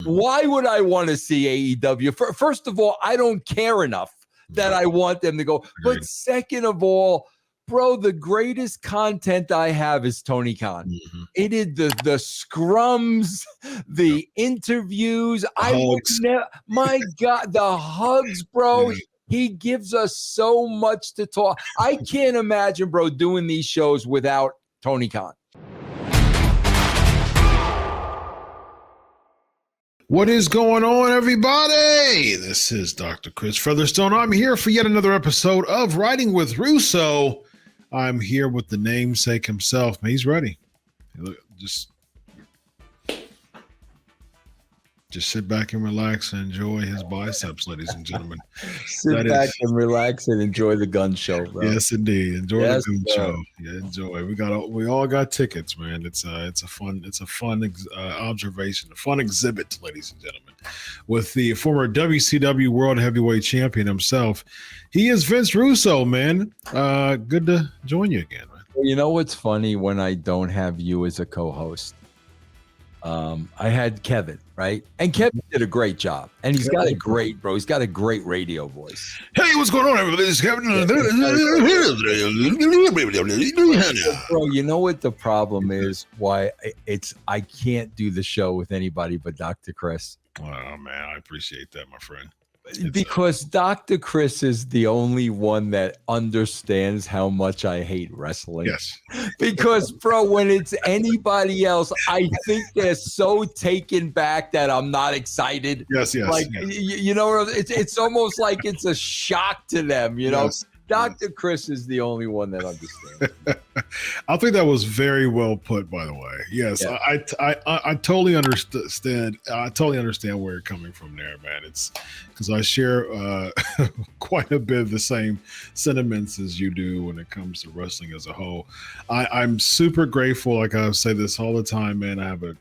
Why would I want to see AEW? First of all, I don't care enough that I want them to go. But second of all, bro, the greatest content I have is Tony Khan. Mm-hmm. It is the scrums, the interviews. My God, the hugs, bro. He gives us so much to talk. I can't imagine, bro, doing these shows without Tony Khan. What is going on, everybody? This is Dr. Chris Featherstone. I'm here for yet another episode of Writing with Russo. I'm here with the namesake himself. Man, he's ready. Look, just sit back and relax and enjoy his biceps, ladies and gentlemen. Sit back and relax and enjoy the gun show, bro. Yes, indeed. Enjoy the gun show. Yeah, enjoy. We all got tickets, man. It's a fun observation, a fun exhibit, ladies and gentlemen. With the former WCW World Heavyweight Champion himself, he is Vince Russo, man. Good to join you again, man. You know what's funny when I don't have you as a co-host? I had Kevin, right? And Kevin did a great job. And he's got a great radio voice. Hey, what's going on, everybody? This is Kevin. Bro, you know what the problem is? Why I can't do the show with anybody but Dr. Chris. Oh, man, I appreciate that, my friend. Because Dr. Chris is the only one that understands how much I hate wrestling. Yes. Because, bro, when it's anybody else, I think they're so taken back that I'm not excited. Yes. Like, you know, it's almost like it's a shock to them, you know? Yes. Dr. Chris is the only one that understands. I think that was very well put, by the way. Yes, yeah. I totally understand. I totally understand where you're coming from there, man. It's because I share quite a bit of the same sentiments as you do when it comes to wrestling as a whole. I'm super grateful. Like I say this all the time, man. I have a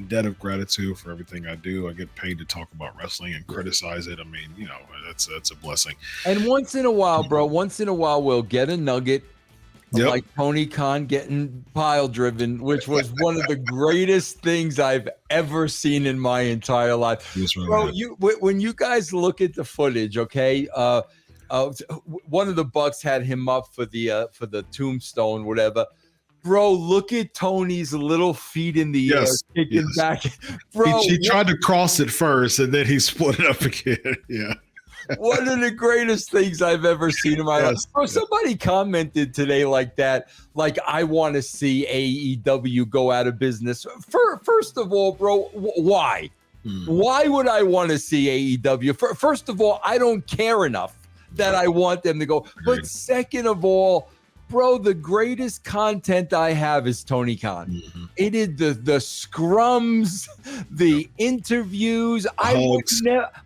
debt of gratitude for everything I do. I get paid to talk about wrestling and criticize it. I mean, you know, that's a blessing. And once in a while, bro, we'll get a nugget. Like Tony Khan getting pile driven, which was one of the greatest things I've ever seen in my entire life. Yes, bro, when you guys look at the footage, okay, one of the Bucks had him up for the tombstone, whatever. Bro, look at Tony's little feet in the air, kicking back. Bro, he tried to cross it first, and then he split it up again. Yeah. One of the greatest things I've ever seen in my life. Bro, somebody commented today like that, like, I want to see AEW go out of business. First of all, bro, why? Why would I want to see AEW? First of all, I don't care enough that I want them to go. But second of all, bro, the greatest content I have is Tony Khan. It is the scrums, the interviews.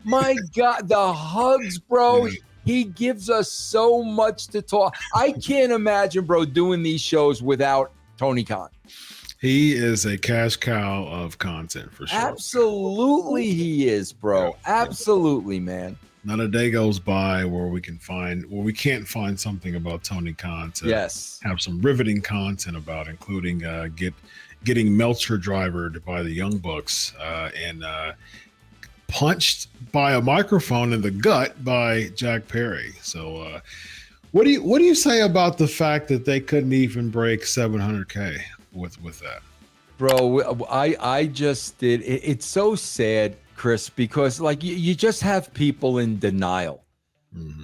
My God, the hugs, bro. He gives us so much to talk. I can't imagine, bro, doing these shows without Tony Khan. He is a cash cow of content for sure. Absolutely, he is, bro. Absolutely, man. Not a day goes by where we can't find something about Tony Khan to have some riveting content about, including getting Meltzer drivered by the Young Bucks and punched by a microphone in the gut by Jack Perry. So what do you say about the fact that they couldn't even break 700K with that? Bro, I just did. It's so sad, Chris, because like you just have people in denial.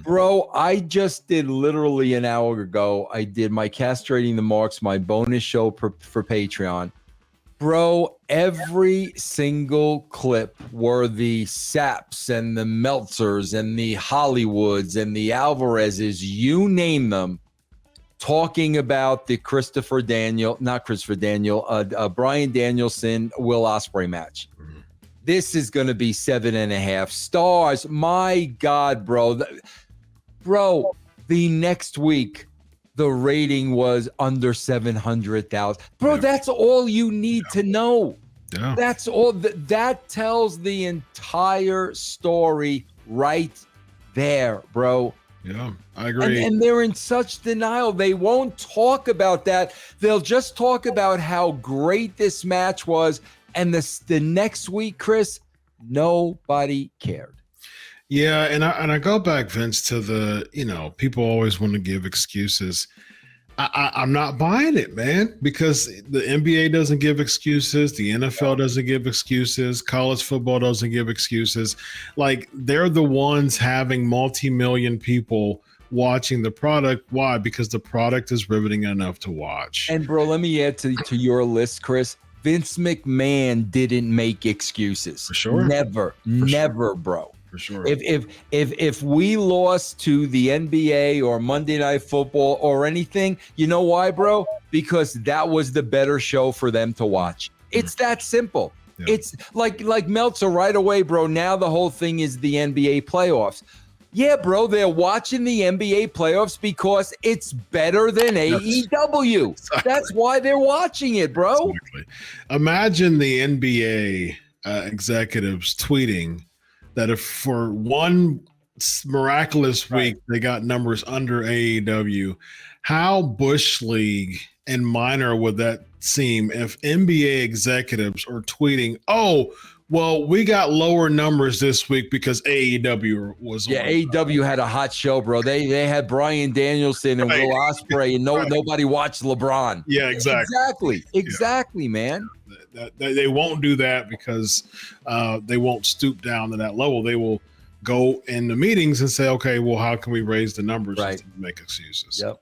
Bro, I just did literally an hour ago. I did my Castrating the Marks, my bonus show for Patreon. Bro, every single clip were the Saps and the Meltzers and the Hollywoods and the Alvarezes, you name them, talking about the Bryan Danielson, Will Ospreay match. This is going to be 7.5 stars. My God, bro. Bro, the next week, the rating was under 700,000. Bro, that's all you need to know. Yeah. That's all. That tells the entire story right there, bro. Yeah, I agree. And they're in such denial. They won't talk about that. They'll just talk about how great this match was. And the next week, Chris, Nobody cared. Yeah, and I go back, Vince, to the, people always want to give excuses. I'm not buying it, man, because the NBA doesn't give excuses. The NFL doesn't give excuses. College football doesn't give excuses. Like, they're the ones having multi-million people watching the product. Why? Because the product is riveting enough to watch. And bro, let me add to your list, Chris. Vince McMahon didn't make excuses. For sure. Never, bro. For sure. If we lost to the NBA or Monday Night Football or anything, you know why, bro? Because that was the better show for them to watch. It's that simple. Yeah. It's like Meltzer right away, bro. Now the whole thing is the NBA playoffs. Yeah, bro, they're watching the NBA playoffs because it's better than AEW. Exactly. That's why they're watching it, bro. Exactly. Imagine the NBA executives tweeting that if for one miraculous week they got numbers under AEW, how Bush League and minor would that seem if NBA executives are tweeting, oh, well, we got lower numbers this week because AEW was. Yeah, AEW had a hot show, bro. They had Bryan Danielson and Will Ospreay, and nobody watched LeBron. Yeah, exactly. Exactly, man. They won't do that because they won't stoop down to that level. They will go in the meetings and say, okay, well, how can we raise the numbers and make excuses? Yep.